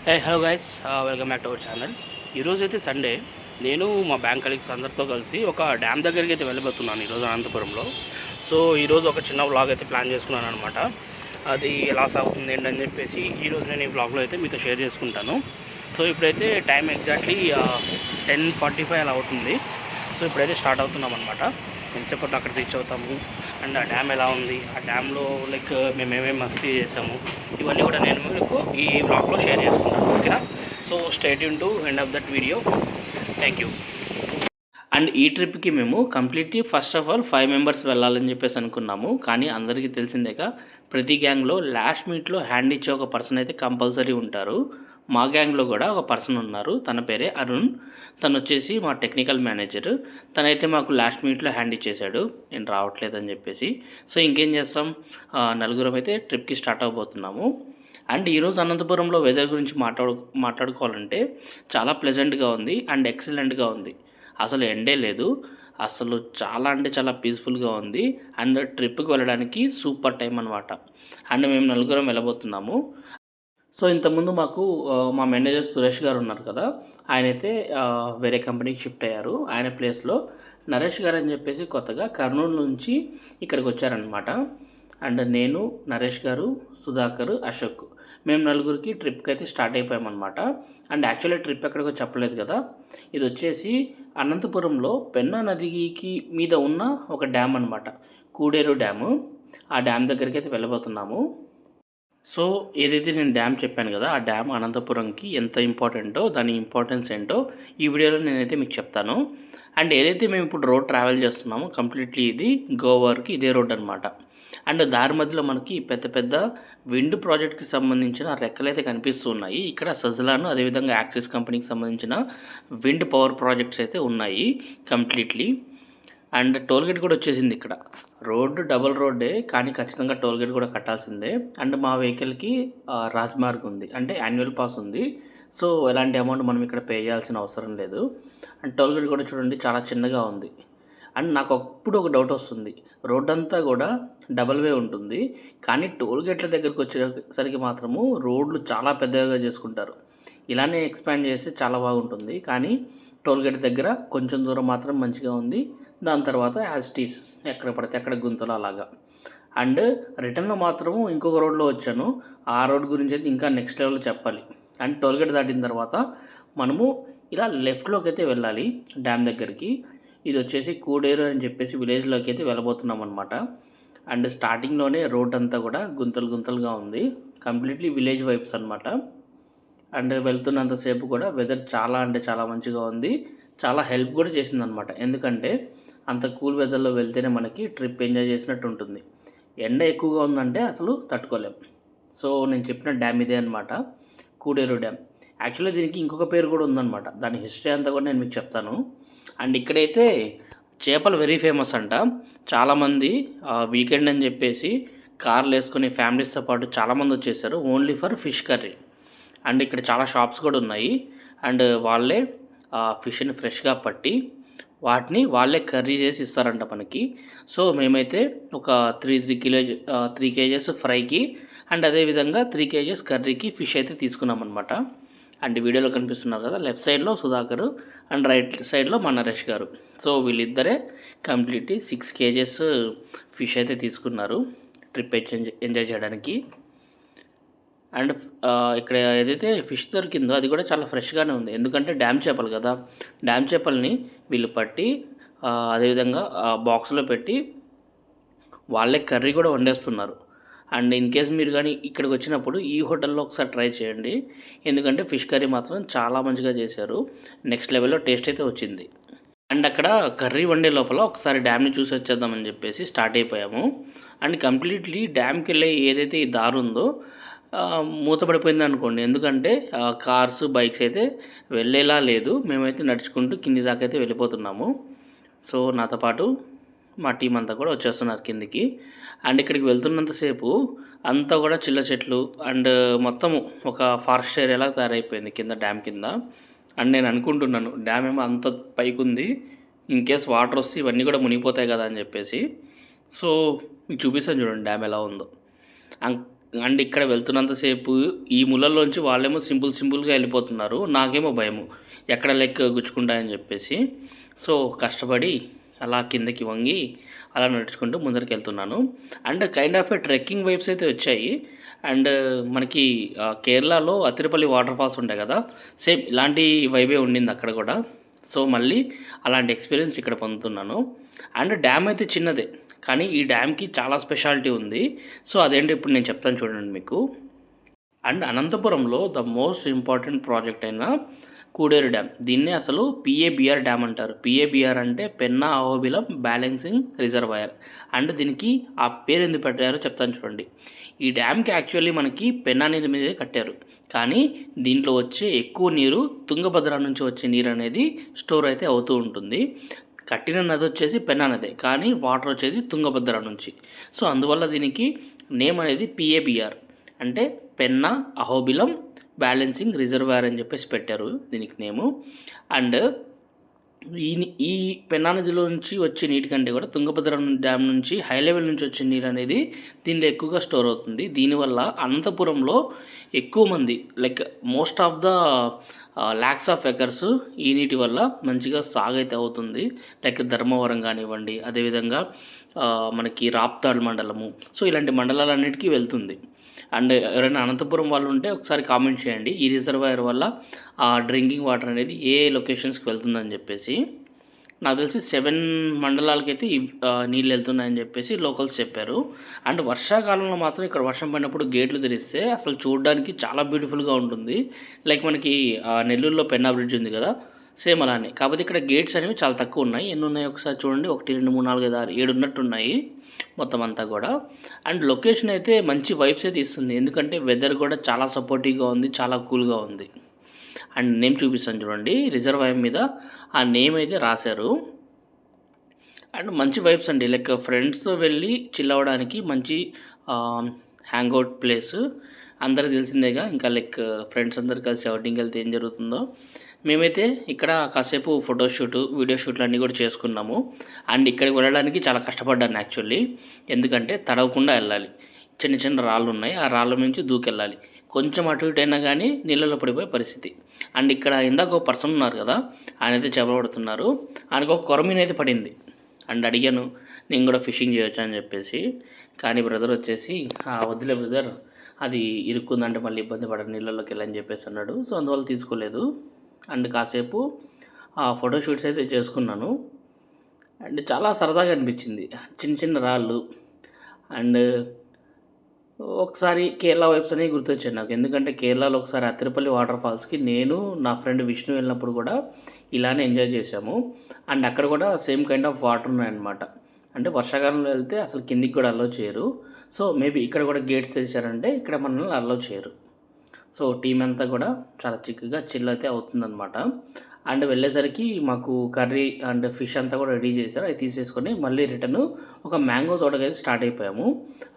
Hello guys, welcome back to our channel. ఈరోజు అయితే Sunday. నేను మా బ్యాంక్ కలీగ్స్ అందరితో కలిసి ఒక డ్యామ్ దగ్గరికి అయితే వెళ్ళబోతున్నాను ఈరోజు అనంతపురంలో. సో ఈరోజు ఒక చిన్న వ్లాగ్ అయితే ప్లాన్ చేసుకున్నాను అనమాట. అది ఎలా సాగుతుంది ఏంటని చెప్పేసి ఈరోజు నేను ఈ వ్లాగ్లో అయితే మీతో షేర్ చేసుకుంటాను. సో ఇప్పుడైతే టైం ఎగ్జాక్ట్లీ 10:45 అలా అవుతుంది. సో ఇప్పుడైతే స్టార్ట్ అవుతున్నాం అనమాట. ఎంతసేపట్లో అక్కడ రీచ్ అవుతాము అండ్ ఆ డ్యామ్ ఎలా ఉంది, ఆ డ్యామ్లో లైక్ మేము ఏమేమి మస్తీ చేసాము, ఇవన్నీ కూడా నేను మీకు ఈ బ్లాగ్లో షేర్ చేసుకుంటాను. ఓకేనా? So stay tune to end of that video. Thank you. And ఈ ట్రిప్కి మేము completely first of all 5 members వెళ్ళాలని చెప్పేసి అనుకున్నాము. కానీ అందరికీ తెలిసిందేగా, ప్రతి గ్యాంగ్లో లాస్ట్ మినిట్లో హ్యాండ్ ఇచ్చే ఒక పర్సన్ అయితే కంపల్సరీ ఉంటారు. మా గ్యాంగ్లో కూడా ఒక పర్సన్ ఉన్నారు, తన పేరే అరుణ్. తను వచ్చేసి మా టెక్నికల్ మేనేజర్. తనైతే మాకు లాస్ట్ మినిట్లో హ్యాండ్ ఇచ్చేశాడు నేను రావట్లేదని చెప్పేసి. సో ఇంకేం చేస్తాం, నలుగురం అయితే ట్రిప్కి స్టార్ట్ అవబోతున్నాము. అండ్ ఈరోజు అనంతపురంలో వెదర్ గురించి మాట్లాడుకోవాలంటే చాలా ప్లెజెంట్గా ఉంది అండ్ ఎక్సలెంట్గా ఉంది. అసలు ఎండే లేదు, అసలు చాలా అంటే చాలా పీస్ఫుల్గా ఉంది. అండ్ ట్రిప్కి వెళ్ళడానికి సూపర్ టైం అనమాట. అండ్ మేము నలుగురం వెళ్ళబోతున్నాము. సో ఇంతకుముందు మాకు మా మేనేజర్ సురేష్ గారు ఉన్నారు కదా, ఆయనైతే వేరే కంపెనీకి షిఫ్ట్ అయ్యారు. ఆయన ప్లేస్లో నరేష్ గారు అని చెప్పేసి కొత్తగా కర్నూలు నుంచి ఇక్కడికి వచ్చారనమాట. అండ్ నేను, నరేష్ గారు, సుధాకర్, అశోక్, మేము నలుగురికి ట్రిప్కి అయితే స్టార్ట్ అయిపోయామన్నమాట. అండ్ యాక్చువల్లీ ట్రిప్ ఎక్కడికో చెప్పలేదు కదా, ఇది వచ్చేసి అనంతపురంలో పెన్నా నదికి మీద ఉన్న ఒక డ్యామ్ అనమాట, కూడేరు డ్యాము. ఆ డ్యామ్ దగ్గరికి అయితే వెళ్ళబోతున్నాము. సో ఏదైతే నేను డ్యామ్ చెప్పాను కదా, ఆ డ్యామ్ అనంతపురంకి ఎంత ఇంపార్టెంటో, దాని ఇంపార్టెన్స్ ఏంటో ఈ వీడియోలో నేనైతే మీకు చెప్తాను. అండ్ ఏదైతే మేము ఇప్పుడు రోడ్ ట్రావెల్ చేస్తున్నామో కంప్లీట్లీ ఇది గోవాకి ఇదే రోడ్ అనమాట. అండ్ దారి మధ్యలో మనకి పెద్ద పెద్ద విండ్ ప్రాజెక్ట్కి సంబంధించిన రెక్కలు అయితే కనిపిస్తున్నాయి. ఇక్కడ సజ్లాను, అదేవిధంగా యాక్సిస్ కంపెనీకి సంబంధించిన విండ్ పవర్ ప్రాజెక్ట్స్ అయితే ఉన్నాయి కంప్లీట్లీ. అండ్ టోల్గేట్ కూడా వచ్చేసింది ఇక్కడ. రోడ్డు డబుల్ రోడ్డే, కానీ ఖచ్చితంగా టోల్గేట్ కూడా కట్టాల్సిందే. అండ్ మా వెహికల్కి రాజ్మార్గ్ ఉంది, అంటే యాన్యువల్ పాస్ ఉంది. సో ఎలాంటి అమౌంట్ మనం ఇక్కడ పే చేయాల్సిన అవసరం లేదు. అండ్ టోల్గేట్ కూడా చూడండి చాలా చిన్నగా ఉంది. అండ్ నాకు అప్పుడు ఒక డౌట్ వస్తుంది, రోడ్ అంతా కూడా డబల్ వే ఉంటుంది, కానీ టోల్గేట్ల దగ్గరికి వచ్చేసరికి మాత్రము రోడ్లు చాలా పెద్దగా చేసుకుంటారు. ఇలానే ఎక్స్పాండ్ చేస్తే చాలా బాగుంటుంది, కానీ టోల్గేట్ దగ్గర కొంచెం దూరం మాత్రం మంచిగా ఉంది. దాని తర్వాత యాజ్టీస్ ఎక్కడ పడితే అక్కడ గుంతలు అలాగా. అండ్ రిటర్న్లో మాత్రము ఇంకొక రోడ్లో వచ్చాను, ఆ రోడ్ గురించి అయితే ఇంకా నెక్స్ట్ లెవెల్లో చెప్పాలి. అండ్ టోల్గేట్ దాటిన తర్వాత మనము ఇలా లెఫ్ట్లోకి అయితే వెళ్ళాలి డ్యామ్ దగ్గరికి. ఇది వచ్చేసి కూడేరు అని చెప్పేసి విలేజ్లోకి అయితే వెళ్ళబోతున్నాం అనమాట. అండ్ స్టార్టింగ్లోనే రోడ్ అంతా కూడా గుంతలు గుంతలుగా ఉంది, కంప్లీట్లీ విలేజ్ వైబ్స్ అనమాట. అండ్ వెళ్తున్నంతసేపు కూడా వెదర్ చాలా అంటే చాలా మంచిగా ఉంది, చాలా హెల్ప్ కూడా చేసింది అనమాట. ఎందుకంటే అంత కూల్ వెదర్లో వెళ్తేనే మనకి ట్రిప్ ఎంజాయ్ చేసినట్టు ఉంటుంది. ఎండ ఎక్కువగా ఉందంటే అసలు తట్టుకోలేం. సో నేను చెప్పిన డ్యామ్ ఇదే అనమాట, కూడేరు డ్యామ్. యాక్చువల్లీ దీనికి ఇంకొక పేరు కూడా ఉందన్నమాట, దాని హిస్టరీ అంతా కూడా నేను మీకు చెప్తాను. అండ్ ఇక్కడైతే చేపలు వెరీ ఫేమస్ అంట. చాలామంది వీకెండ్ అని చెప్పేసి కార్లు వేసుకొని ఫ్యామిలీస్తో పాటు చాలామంది వచ్చేసారు only for fish curry. And ఇక్కడ చాలా షాప్స్ కూడా ఉన్నాయి. అండ్ వాళ్ళే ఫిష్ని ఫ్రెష్గా పట్టి వాటిని వాళ్ళే కర్రీ చేసి ఇస్తారంట మనకి. సో మేమైతే ఒక 3 కేజెస్ ఫ్రైకి అండ్ అదేవిధంగా 3 కేజెస్ కర్రీకి ఫిష్ అయితే తీసుకున్నాం అనమాట. అండ్ వీడియోలో కనిపిస్తున్నారు కదా, లెఫ్ట్ సైడ్లో సుధాకర్ అండ్ రైట్ సైడ్లో మా నరేష్ గారు. సో వీళ్ళిద్దరే కంప్లీట్లీ 6 కేజెస్ ఫిష్ అయితే తీసుకున్నారు ట్రిప్ ఎంజాయ్ చేయడానికి. అండ్ ఇక్కడ ఏదైతే ఫిష్ దొరికిందో అది కూడా చాలా ఫ్రెష్గానే ఉంది, ఎందుకంటే డ్యామ్ చేపలు కదా. డ్యామ్ చేపల్ని వీళ్ళు పట్టి అదేవిధంగా బాక్స్లో పెట్టి వాళ్ళే కర్రీ కూడా వండేస్తున్నారు. అండ్ ఇన్ కేస్ మీరు కానీ ఇక్కడికి వచ్చినప్పుడు ఈ హోటల్లో ఒకసారి ట్రై చేయండి, ఎందుకంటే ఫిష్ కర్రీ మాత్రం చాలా మంచిగా చేశారు, నెక్స్ట్ లెవెల్లో టేస్ట్ అయితే వచ్చింది. అండ్ అక్కడ కర్రీ వండే లోపల ఒకసారి డ్యామ్ని చూసి వచ్చేద్దామని చెప్పేసి స్టార్ట్ అయిపోయాము. అండ్ కంప్లీట్లీ డ్యామ్కి వెళ్ళే ఏదైతే ఈ దారి ఉందో మూతపడిపోయింది అనుకోండి, ఎందుకంటే కార్స్ బైక్స్ అయితే వెళ్ళేలా లేదు. మేమైతే నడుచుకుంటూ కింది దాకా అయితే వెళ్ళిపోతున్నాము. సో నాతో పాటు మా టీం అంతా కూడా వచ్చేస్తున్నారు కిందికి. అండ్ ఇక్కడికి వెళ్తున్నంతసేపు అంతా కూడా చిల్ల చెట్లు అండ్ మొత్తము ఒక ఫారెస్ట్ ఏరియాలా తయారైపోయింది కింద డ్యామ్ కింద. అండ్ నేను అనుకుంటున్నాను డ్యామ్ ఏమో అంత పైకి ఉంది, ఇన్ కేస్ వాటర్ వస్తే ఇవన్నీ కూడా మునిగిపోతాయి కదా అని చెప్పేసి. సో మీకు చూపిస్తాను చూడండి డ్యామ్ ఎలా ఉందో. అండ్ ఇక్కడ వెళ్తున్నంతసేపు ఈ ముళ్ళల్లోంచి వాళ్ళేమో సింపుల్గా వెళ్ళిపోతున్నారు. నాకేమో భయము ఎక్కడ లెక్క గుచ్చుకుంటాయని చెప్పేసి. సో కష్టపడి అలా కిందకి వంగి అలా నడుచుకుంటూ ముందరికి వెళ్తున్నాను. And kind of trekking vibes అయితే వచ్చాయి. అండ్ మనకి కేరళలో అతిరపల్లి వాటర్ ఫాల్స్ ఉంటాయి కదా, సేమ్ ఇలాంటి వైబే ఉండింది అక్కడ కూడా. సో మళ్ళీ అలాంటి ఎక్స్పీరియన్స్ ఇక్కడ పొందుతున్నాను. అండ్ డ్యామ్ అయితే చిన్నదే, కానీ ఈ డ్యామ్కి చాలా స్పెషాలిటీ ఉంది. సో అదేంటో ఇప్పుడు నేను చెప్తాను చూడండి మీకు. అండ్ అనంతపురంలో ద మోస్ట్ ఇంపార్టెంట్ ప్రాజెక్ట్ అయిన కూడేరు డ్యామ్, దీన్నే అసలు పిఏబిఆర్ డ్యామ్ అంటారు. పిఏబిఆర్ అంటే Penna Ahobilam balancing reservoir. And దీనికి ఆ పేరు ఎందుకు పెట్టారో చెప్తాను చూడండి. ఈ డ్యామ్కి యాక్చువల్లీ మనకి పెన్నా నది మీదే కట్టారు, కానీ దీంట్లో వచ్చే ఎక్కువ నీరు తుంగభద్ర నుంచి వచ్చే నీరు అనేది స్టోర్ అయితే అవుతూ ఉంటుంది. కట్టిన నది వచ్చేసి పెన్నా నదే, కానీ వాటర్ వచ్చేది తుంగభద్ర నుంచి. సో అందువల్ల దీనికి నేమ్ అనేది పిఏబిఆర్ అంటే పెన్నా అహోబిలం బ్యాలెన్సింగ్ రిజర్వాయర్ అని చెప్పేసి పెట్టారు దీనికి నేము. అండ్ ఈ పెన్నా నదిలో నుంచి వచ్చే నీటి కంటే కూడా తుంగభద్ర డ్యామ్ నుంచి హై లెవెల్ నుంచి వచ్చే నీరు అనేది దీనిలో ఎక్కువగా స్టోర్ అవుతుంది. దీనివల్ల అనంతపురంలో ఎక్కువ మంది like most of the lakhs of acres ఈ నీటి వల్ల మంచిగా సాగైతే అవుతుంది. లైక్ ధర్మవరం కానివ్వండి, అదేవిధంగా మనకి రాప్తాడ్ మండలము, సో ఇలాంటి మండలాలన్నిటికీ వెళ్తుంది. అండ్ ఎవరైనా అనంతపురం వాళ్ళు ఉంటే ఒకసారి కామెంట్ చేయండి, ఈ రిజర్వాయర్ వల్ల ఆ డ్రింకింగ్ వాటర్ అనేది ఏ లొకేషన్స్కి వెళ్తుందని చెప్పేసి. నాకు తెలిసి 7 మండలాలకైతే నీళ్ళు వెళ్తున్నాయని చెప్పేసి లోకల్స్ చెప్పారు. అండ్ వర్షాకాలంలో మాత్రం ఇక్కడ వర్షం పడినప్పుడు గేట్లు తెరిస్తే అసలు చూడడానికి చాలా బ్యూటిఫుల్గా ఉంటుంది. లైక్ మనకి నెల్లూరులో పెన్నా బ్రిడ్జ్ ఉంది కదా, సేమ్ అలానే. కాకపోతే ఇక్కడ గేట్స్ అనేవి చాలా తక్కువ ఉన్నాయి. ఎన్ని ఉన్నాయి ఒకసారి చూడండి, 1 2 3 4 5 6 7 ఉన్నట్టున్నాయి మొత్తం అంతా కూడా. అండ్ లొకేషన్ అయితే మంచి వైబ్స్ అయితే ఇస్తుంది, ఎందుకంటే వెదర్ కూడా చాలా సపోర్టివ్గా ఉంది, చాలా కూల్గా ఉంది. అండ్ నేమ్ చూపిస్తాను చూడండి, రిజర్వాయర్ మీద ఆ నేమ్ అయితే రాశారు. అండ్ మంచి వైబ్స్ అండి, లైక్ ఫ్రెండ్స్తో వెళ్ళి చిల్ అవ్వడానికి మంచి హ్యాంగ్అవుట్ ప్లేస్. అందరికీ తెలిసిందేగా, ఇంకా లైక్ ఫ్రెండ్స్ అందరు కలిసి అవుటింగ్కి వెళ్తే ఏం జరుగుతుందో. మేమైతే ఇక్కడ కాసేపు ఫోటోషూట్ వీడియో షూట్లు అన్నీ కూడా చేసుకున్నాము. అండ్ ఇక్కడికి వెళ్ళడానికి చాలా కష్టపడ్డాను యాక్చువల్లీ, ఎందుకంటే తడవకుండా వెళ్ళాలి. చిన్న చిన్న రాళ్ళు ఉన్నాయి, ఆ రాళ్ళ నుంచి దూకెళ్ళాలి. కొంచెం అటు ఇటు అయినా కానీ నీళ్ళలో పడిపోయే పరిస్థితి. అండ్ ఇక్కడ ఇందాక ఒక పర్సన్ ఉన్నారు కదా, ఆయన అయితే చేపడుతున్నారు. ఆయనకు ఒక కొరమీన అయితే పడింది. అండ్ అడిగాను నేను కూడా ఫిషింగ్ చేయొచ్చు అని చెప్పేసి, కానీ బ్రదర్ వచ్చేసి వద్దులే బ్రదర్, అది ఇరుక్కుందంటే మళ్ళీ ఇబ్బంది పడదు నీళ్ళలోకి వెళ్ళని చెప్పేసి అన్నాడు. సో అందువల్ల తీసుకోలేదు. అండ్ కాసేపు ఫోటోషూట్స్ అయితే చేసుకున్నాను. అండ్ చాలా సరదాగా అనిపించింది, చిన్న చిన్న రాళ్ళు. అండ్ ఒకసారి కేరళ వైబ్స్ అనేవి గుర్తొచ్చాయి నాకు, ఎందుకంటే కేరళలో ఒకసారి అతిరపల్లి వాటర్ ఫాల్స్కి నేను నా ఫ్రెండ్ విష్ణు వెళ్ళినప్పుడు కూడా ఇలానే ఎంజాయ్ చేసాము. అండ్ అక్కడ కూడా సేమ్ కైండ్ ఆఫ్ వాటర్ ఉన్నాయన్నమాట. అంటే వర్షాకాలంలో వెళ్తే అసలు కిందికి కూడా అలో చేయరు. సో మేబీ ఇక్కడ కూడా గేట్స్ తెచ్చారంటే ఇక్కడ మనల్ని అలో చేయరు. సో టీం అంతా కూడా చాలా చిక్కగా చిల్ అయితే అవుతుందన్నమాట. అండ్ వెళ్ళేసరికి మాకు కర్రీ అండ్ ఫిష్ అంతా కూడా రెడీ చేశారు, అవి తీసేసుకొని మళ్ళీ రిటర్న్ ఒక మ్యాంగో తోటకైతే స్టార్ట్ అయిపోయాము.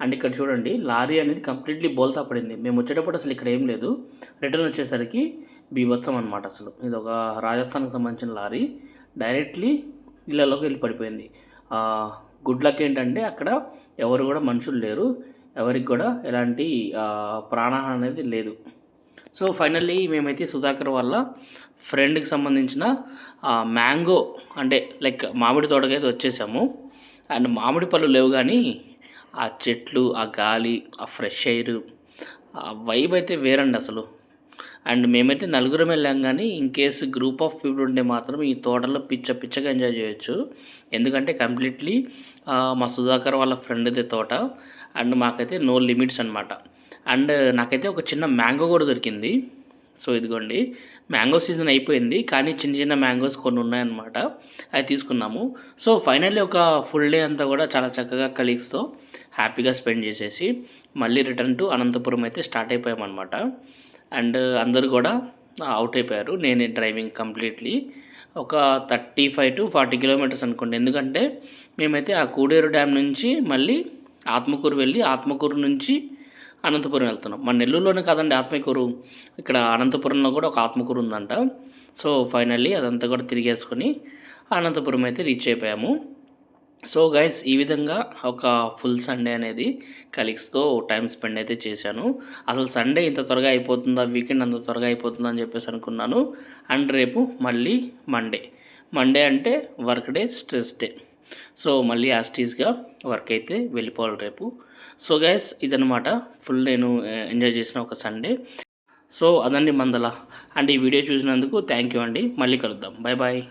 అండ్ ఇక్కడ చూడండి, లారీ అనేది కంప్లీట్లీ బోల్తా పడింది. మేము వచ్చేటప్పుడు అసలు ఇక్కడ ఏం లేదు, రిటర్న్ వచ్చేసరికి బీభత్సం అనమాట. అసలు ఇది ఒక రాజస్థాన్కి సంబంధించిన లారీ, డైరెక్ట్లీ ఇళ్ళలోకి వెళ్ళి పడిపోయింది. గుడ్ లక్ ఏంటంటే అక్కడ ఎవరు కూడా మనుషులు లేరు, ఎవరికి కూడా ఎలాంటి ప్రాణహాని అనేది లేదు. సో ఫైనల్లీ మేమైతే సుధాకర్ వాళ్ళ ఫ్రెండ్కి సంబంధించిన మ్యాంగో అంటే లైక్ మామిడి తోటకైతే వచ్చేసాము. అండ్ మామిడి పళ్ళు లేవు, కానీ ఆ చెట్లు, ఆ గాలి, ఆ ఫ్రెష్ ఎయిర్, ఆ వైబ్ అయితే వేరండి అసలు. అండ్ మేమైతే నలుగురం వెళ్ళాం, కానీ in case group of people ఉంటే మాత్రం ఈ తోటలో పిచ్చగా ఎంజాయ్ చేయొచ్చు. ఎందుకంటే కంప్లీట్లీ మా సుధాకర్ వాళ్ళ ఫ్రెండ్దే తోట. అండ్ మాకైతే నో లిమిట్స్ అనమాట. అండ్ నాకైతే ఒక చిన్న మ్యాంగో కూడా దొరికింది. సో ఇదిగోండి, మ్యాంగో సీజన్ అయిపోయింది, కానీ చిన్న చిన్న మ్యాంగోస్ కొన్ని ఉన్నాయన్నమాట, అవి తీసుకున్నాము. సో ఫైనల్లీ ఒక ఫుల్ డే అంతా కూడా చాలా చక్కగా కలీగ్స్తో హ్యాపీగా స్పెండ్ చేసేసి మళ్ళీ రిటర్న్ టు అనంతపురం అయితే స్టార్ట్ అయిపోయామన్నమాట. అండ్ అందరూ కూడా అవుట్ అయిపోయారు, నేనే డ్రైవింగ్ కంప్లీట్లీ. ఒక 35 to 40 కిలోమీటర్స్ అనుకోండి, ఎందుకంటే మేమైతే ఆ కూడేరు డ్యామ్ నుంచి మళ్ళీ ఆత్మకూరు వెళ్ళి ఆత్మకూరు నుంచి అనంతపురం వెళ్తున్నాం. మన నెల్లూరులోనే కాదండి ఆత్మకూరు, ఇక్కడ అనంతపురంలో కూడా ఒక ఆత్మకూరు ఉందంట. సో ఫైనల్లీ అదంతా కూడా తిరిగేసుకొని అనంతపురం అయితే రీచ్ అయిపోయాము. సో గైస్ ఈ విధంగా ఒక ఫుల్ సండే అనేది కలీగ్స్తో టైం స్పెండ్ అయితే చేశాను. అసలు సండే ఇంత త్వరగా అయిపోతుందా, వీకెండ్ అంత త్వరగా అయిపోతుందా అని చెప్పేసి అనుకున్నాను. అండ్ రేపు మళ్ళీ మండే అంటే work day, stress day. So మళ్ళీ యాస్టీస్గా వర్క్ అయితే వెళ్ళిపోవాలి రేపు. సో గైస్ ఇదనమాట ఫుల్ నేను ఎంజాయ్ చేసిన ఒక సండే. సో అదండి మందల. అండ్ ఈ వీడియో చూసినందుకు థ్యాంక్ యూ అండి. మళ్ళీ కలుద్దాం. Bye bye.